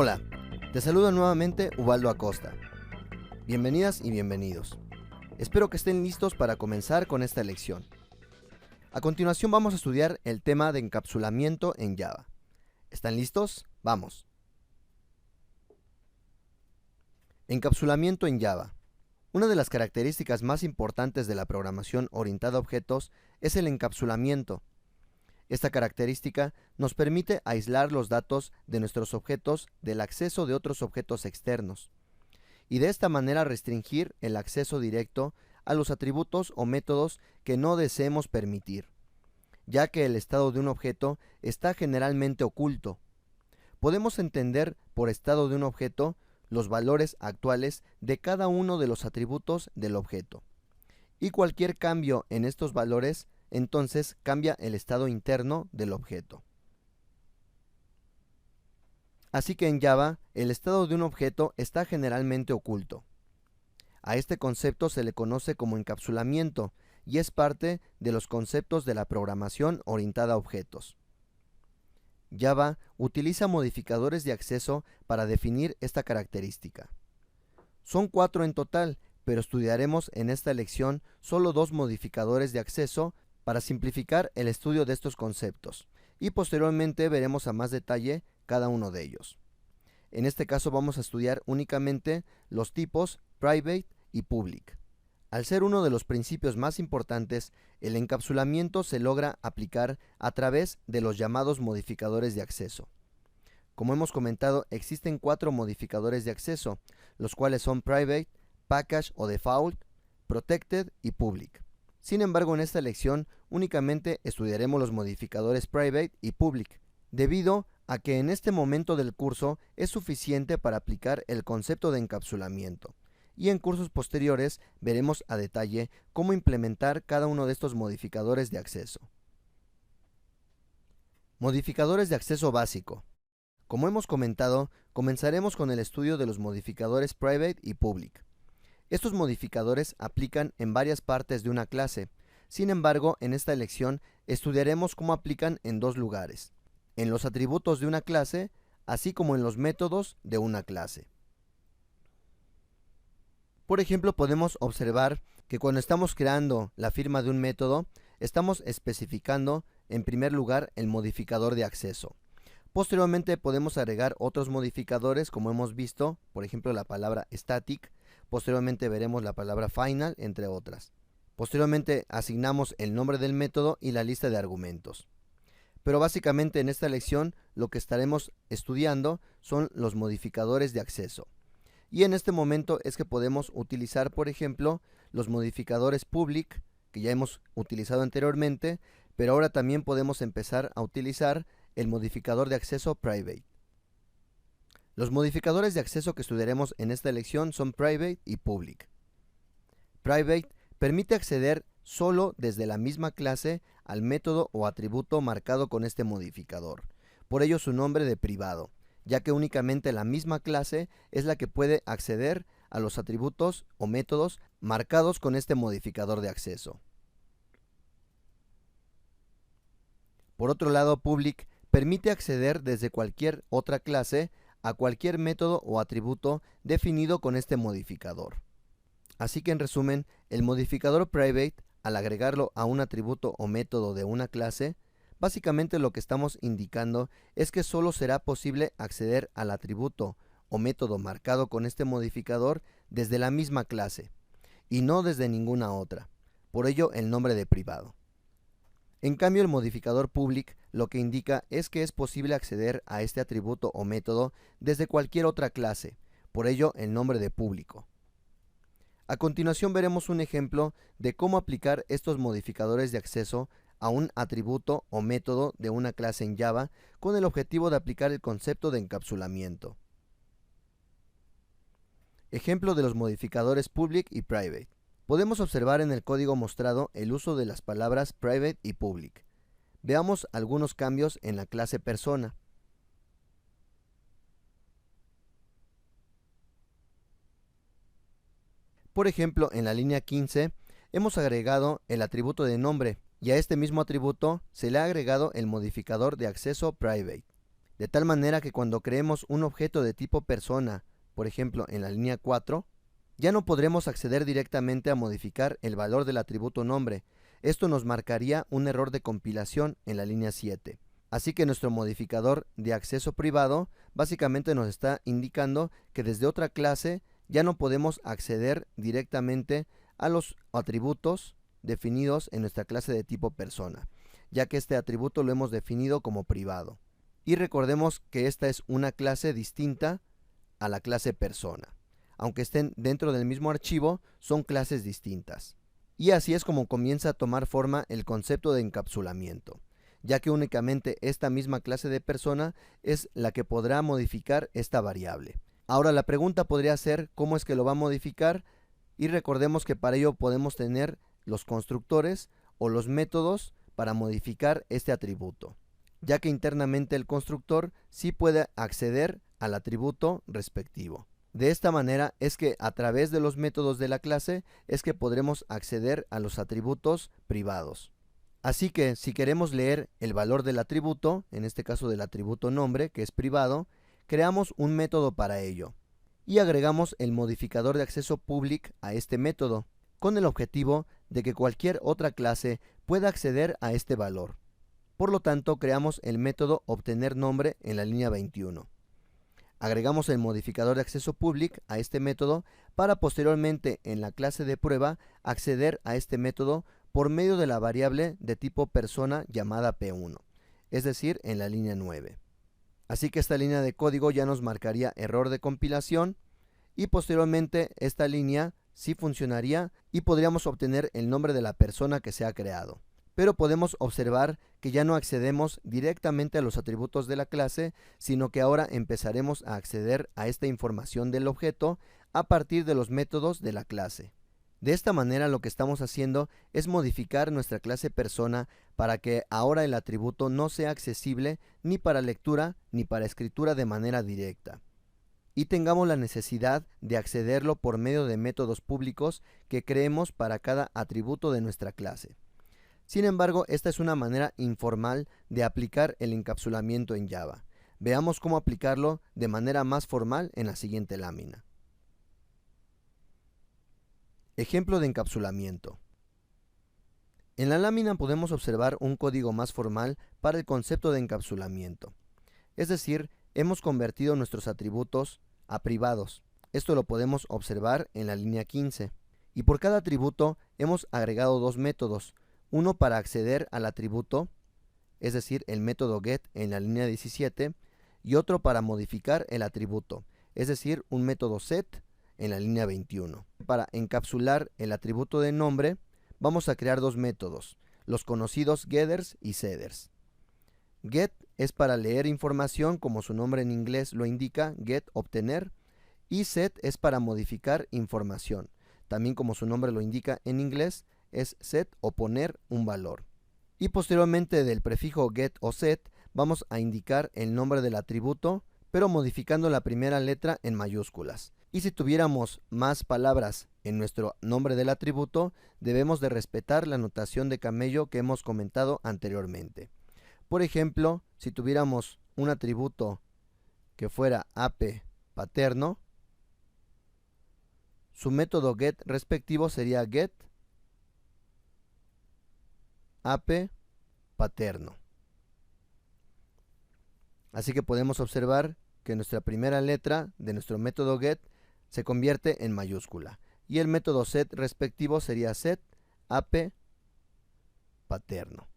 Hola, te saluda nuevamente Ubaldo Acosta. Bienvenidas y bienvenidos. Espero que estén listos para comenzar con esta lección. A continuación vamos a estudiar el tema de encapsulamiento en Java. ¿Están listos? Vamos. Encapsulamiento en Java. Una de las características más importantes de la programación orientada a objetos es el encapsulamiento. Esta característica nos permite aislar los datos de nuestros objetos del acceso de otros objetos externos, y de esta manera restringir el acceso directo a los atributos o métodos que no deseemos permitir, ya que el estado de un objeto está generalmente oculto. Podemos entender por estado de un objeto los valores actuales de cada uno de los atributos del objeto, y cualquier cambio en estos valores entonces cambia el estado interno del objeto. Así que en Java, el estado de un objeto está generalmente oculto. A este concepto se le conoce como encapsulamiento y es parte de los conceptos de la programación orientada a objetos. Java utiliza modificadores de acceso para definir esta característica. Son 4 en total, pero estudiaremos en esta lección solo 2 modificadores de acceso para simplificar el estudio de estos conceptos, y posteriormente veremos a más detalle cada uno de ellos. En este caso vamos a estudiar únicamente los tipos private y public. Al ser uno de los principios más importantes, el encapsulamiento se logra aplicar a través de los llamados modificadores de acceso. Como hemos comentado, existen 4 modificadores de acceso, los cuales son private, package o default, protected y public. Sin embargo, en esta lección únicamente estudiaremos los modificadores private y public, debido a que en este momento del curso es suficiente para aplicar el concepto de encapsulamiento, y en cursos posteriores veremos a detalle cómo implementar cada uno de estos modificadores de acceso. Modificadores de acceso básico. Como hemos comentado, comenzaremos con el estudio de los modificadores private y public. Estos modificadores aplican en varias partes de una clase. Sin embargo, en esta lección estudiaremos cómo aplican en 2 lugares: en los atributos de una clase, así como en los métodos de una clase. Por ejemplo, podemos observar que cuando estamos creando la firma de un método, estamos especificando en primer lugar el modificador de acceso. Posteriormente podemos agregar otros modificadores, como hemos visto, por ejemplo la palabra static. Posteriormente veremos la palabra final, entre otras. Posteriormente asignamos el nombre del método y la lista de argumentos. Pero básicamente en esta lección lo que estaremos estudiando son los modificadores de acceso. Y en este momento es que podemos utilizar, por ejemplo, los modificadores public, que ya hemos utilizado anteriormente, pero ahora también podemos empezar a utilizar el modificador de acceso private. Los modificadores de acceso que estudiaremos en esta lección son private y public. Private permite acceder solo desde la misma clase al método o atributo marcado con este modificador, por ello su nombre de privado, ya que únicamente la misma clase es la que puede acceder a los atributos o métodos marcados con este modificador de acceso. Por otro lado, public permite acceder desde cualquier otra clase a cualquier método o atributo definido con este modificador. Así que en resumen, el modificador private, al agregarlo a un atributo o método de una clase, básicamente lo que estamos indicando es que solo será posible acceder al atributo o método marcado con este modificador desde la misma clase, y no desde ninguna otra, por ello el nombre de privado. En cambio, el modificador public lo que indica es que es posible acceder a este atributo o método desde cualquier otra clase, por ello el nombre de público. A continuación veremos un ejemplo de cómo aplicar estos modificadores de acceso a un atributo o método de una clase en Java con el objetivo de aplicar el concepto de encapsulamiento. Ejemplo de los modificadores public y private. Podemos observar en el código mostrado el uso de las palabras private y public. Veamos algunos cambios en la clase persona. Por ejemplo, en la línea 15 hemos agregado el atributo de nombre y a este mismo atributo se le ha agregado el modificador de acceso private. de tal manera que cuando creemos un objeto de tipo persona, por ejemplo en la línea 4, ya no podremos acceder directamente a modificar el valor del atributo nombre. Esto nos marcaría un error de compilación en la línea 7. Así que nuestro modificador de acceso privado básicamente nos está indicando que desde otra clase ya no podemos acceder directamente a los atributos definidos en nuestra clase de tipo persona, ya que este atributo lo hemos definido como privado. Y recordemos que esta es una clase distinta a la clase persona. Aunque estén dentro del mismo archivo, son clases distintas. Y así es como comienza a tomar forma el concepto de encapsulamiento, ya que únicamente esta misma clase de persona es la que podrá modificar esta variable. Ahora la pregunta podría ser cómo es que lo va a modificar, y recordemos que para ello podemos tener los constructores o los métodos para modificar este atributo, ya que internamente el constructor sí puede acceder al atributo respectivo. De esta manera es que a través de los métodos de la clase es que podremos acceder a los atributos privados. Así que si queremos leer el valor del atributo, en este caso del atributo nombre, que es privado, creamos un método para ello y agregamos el modificador de acceso public a este método, con el objetivo de que cualquier otra clase pueda acceder a este valor. Por lo tanto, creamos el método obtener nombre en la línea 21. Agregamos el modificador de acceso public a este método para posteriormente en la clase de prueba acceder a este método por medio de la variable de tipo persona llamada P1, es decir, en la línea 9. Así que esta línea de código ya nos marcaría error de compilación y posteriormente esta línea sí funcionaría y podríamos obtener el nombre de la persona que se ha creado. Pero podemos observar que ya no accedemos directamente a los atributos de la clase, sino que ahora empezaremos a acceder a esta información del objeto a partir de los métodos de la clase. De esta manera lo que estamos haciendo es modificar nuestra clase persona para que ahora el atributo no sea accesible ni para lectura ni para escritura de manera directa, y tengamos la necesidad de accederlo por medio de métodos públicos que creemos para cada atributo de nuestra clase. Sin embargo, esta es una manera informal de aplicar el encapsulamiento en Java. Veamos cómo aplicarlo de manera más formal en la siguiente lámina. Ejemplo de encapsulamiento. En la lámina podemos observar un código más formal para el concepto de encapsulamiento. Es decir, hemos convertido nuestros atributos a privados. Esto lo podemos observar en la línea 15. Y por cada atributo hemos agregado dos métodos. Uno para acceder al atributo, es decir, el método get en la línea 17, y otro para modificar el atributo, es decir, un método set en la línea 21. Para encapsular el atributo de nombre, vamos a crear dos métodos, los conocidos getters y setters. Get es para leer información, como su nombre en inglés lo indica, get, obtener, y set es para modificar información, también como su nombre lo indica en inglés, es set o poner un valor. Y posteriormente del prefijo get o set vamos a indicar el nombre del atributo, pero modificando la primera letra en mayúsculas. Y si tuviéramos más palabras en nuestro nombre del atributo, debemos de respetar la notación de camello que hemos comentado anteriormente. Por ejemplo, si tuviéramos un atributo que fuera ap paterno, su método get respectivo sería get ap paterno. Así que podemos observar que nuestra primera letra de nuestro método get se convierte en mayúscula y el método set respectivo sería set ap paterno.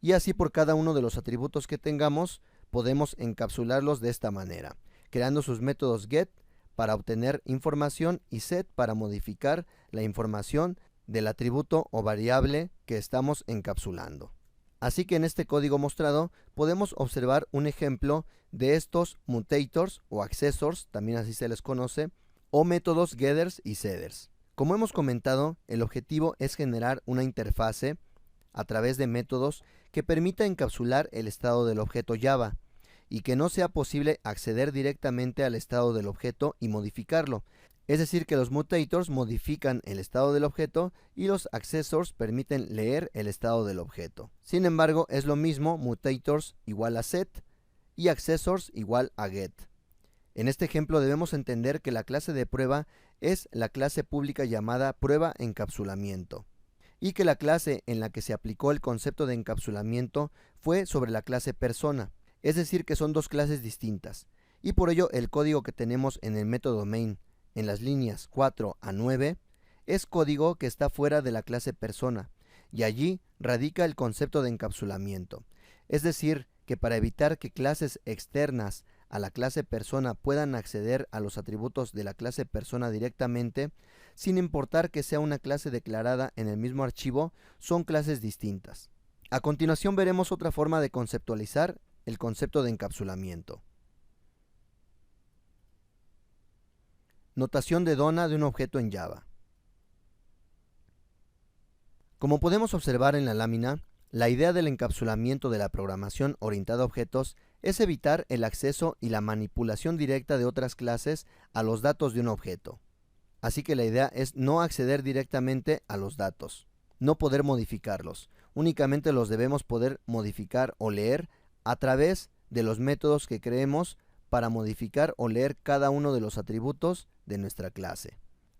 Y así por cada uno de los atributos que tengamos podemos encapsularlos de esta manera, creando sus métodos get para obtener información y set para modificar la información del atributo o variable que estamos encapsulando. Así que en este código mostrado podemos observar un ejemplo de estos mutators o accessors, también así se les conoce, o métodos getters y setters. Como hemos comentado, el objetivo es generar una interfase a través de métodos que permita encapsular el estado del objeto Java y que no sea posible acceder directamente al estado del objeto y modificarlo. Es decir, que los mutators modifican el estado del objeto y los accessors permiten leer el estado del objeto. Sin embargo, es lo mismo mutators igual a set y accessors igual a get. En este ejemplo debemos entender que la clase de prueba es la clase pública llamada prueba encapsulamiento, y que la clase en la que se aplicó el concepto de encapsulamiento fue sobre la clase persona, es decir que son dos clases distintas, y por ello el código que tenemos en el método main en las líneas 4 a 9 es código que está fuera de la clase persona, y allí radica el concepto de encapsulamiento, es decir que para evitar que clases externas a la clase persona puedan acceder a los atributos de la clase persona directamente, sin importar que sea una clase declarada en el mismo archivo, son clases distintas. A continuación veremos otra forma de conceptualizar el concepto de encapsulamiento. Notación de dona de un objeto en Java. Como podemos observar en la lámina, la idea del encapsulamiento de la programación orientada a objetos es evitar el acceso y la manipulación directa de otras clases a los datos de un objeto. Así que la idea es no acceder directamente a los datos, no poder modificarlos, únicamente los debemos poder modificar o leer a través de los métodos que creemos para modificar o leer cada uno de los atributos de nuestra clase.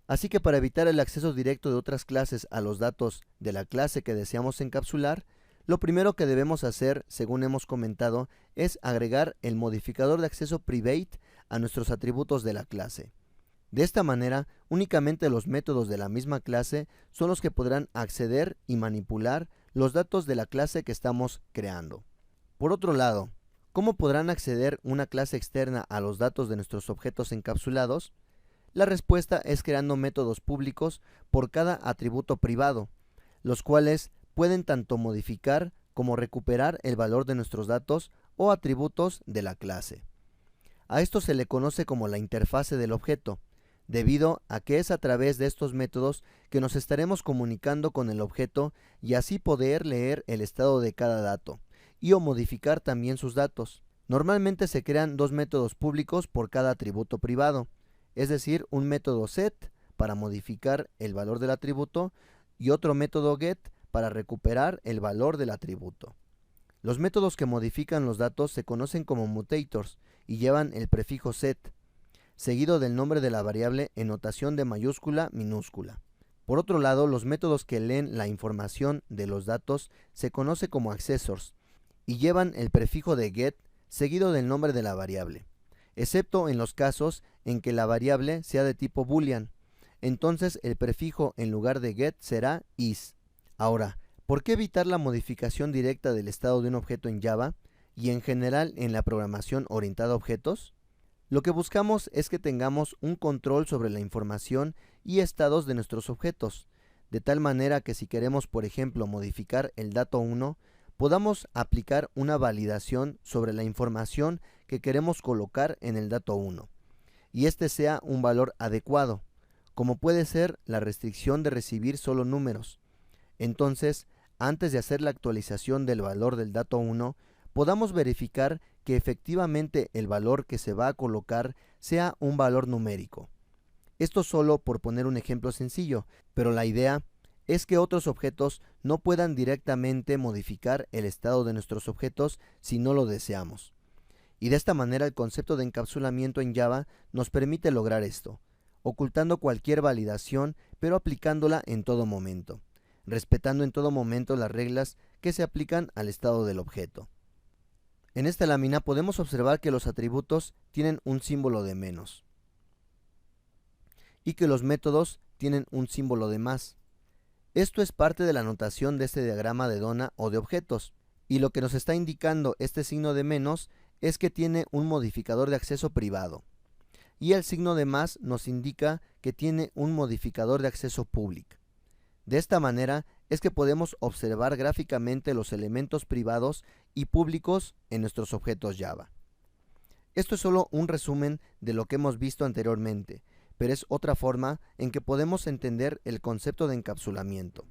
Así que para evitar el acceso directo de otras clases a los datos de la clase que deseamos encapsular, lo primero que debemos hacer, según hemos comentado, es agregar el modificador de acceso private a nuestros atributos de la clase. De esta manera, únicamente los métodos de la misma clase son los que podrán acceder y manipular los datos de la clase que estamos creando. Por otro lado, ¿cómo podrán acceder una clase externa a los datos de nuestros objetos encapsulados? La respuesta es creando métodos públicos por cada atributo privado, los cuales pueden tanto modificar como recuperar el valor de nuestros datos o atributos de la clase. A esto se le conoce como la interfase del objeto, debido a que es a través de estos métodos que nos estaremos comunicando con el objeto y así poder leer el estado de cada dato y o modificar también sus datos. Normalmente se crean dos métodos públicos por cada atributo privado, es decir, un método set para modificar el valor del atributo y otro método get para recuperar el valor del atributo. Los métodos que modifican los datos se conocen como mutators y llevan el prefijo set, seguido del nombre de la variable en notación de mayúscula minúscula. Por otro lado, los métodos que leen la información de los datos se conoce como accessors y llevan el prefijo de get seguido del nombre de la variable, excepto en los casos en que la variable sea de tipo boolean. Entonces el prefijo en lugar de get será is. Ahora, ¿por qué evitar la modificación directa del estado de un objeto en Java y en general en la programación orientada a objetos? Lo que buscamos es que tengamos un control sobre la información y estados de nuestros objetos, de tal manera que si queremos, por ejemplo, modificar el dato 1, podamos aplicar una validación sobre la información que queremos colocar en el dato 1, y este sea un valor adecuado, como puede ser la restricción de recibir solo números. Entonces, antes de hacer la actualización del valor del dato 1, podamos verificar que efectivamente el valor que se va a colocar sea un valor numérico. Esto solo por poner un ejemplo sencillo, pero la idea es que otros objetos no puedan directamente modificar el estado de nuestros objetos si no lo deseamos. Y de esta manera el concepto de encapsulamiento en Java nos permite lograr esto, ocultando cualquier validación pero aplicándola en todo momento, respetando en todo momento las reglas que se aplican al estado del objeto. En esta lámina podemos observar que los atributos tienen un símbolo de menos y que los métodos tienen un símbolo de más. Esto es parte de la notación de este diagrama de dona o de objetos, y lo que nos está indicando este signo de menos es que tiene un modificador de acceso privado, y el signo de más nos indica que tiene un modificador de acceso público. De esta manera es que podemos observar gráficamente los elementos privados y públicos en nuestros objetos Java. Esto es solo un resumen de lo que hemos visto anteriormente, pero es otra forma en que podemos entender el concepto de encapsulamiento.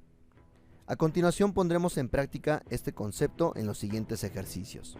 A continuación pondremos en práctica este concepto en los siguientes ejercicios.